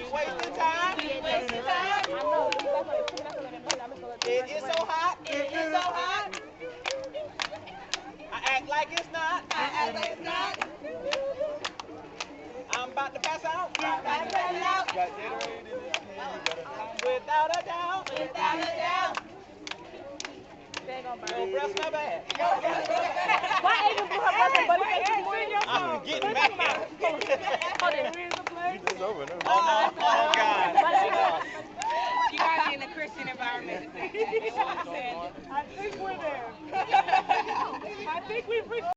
ain't wasting time. Ain't wasting time. It is so hot. It is so hot. I act like it's not. I act like it's not. I'm about to pass out. I'm about to pass out. Without a doubt. Without a doubt. Your breath's not bad. Why Adrian put her breath in Buddy face? I'm getting back here. It's over now. Oh, God. You gotta be in a Christian environment. I think we're there. I think we've reached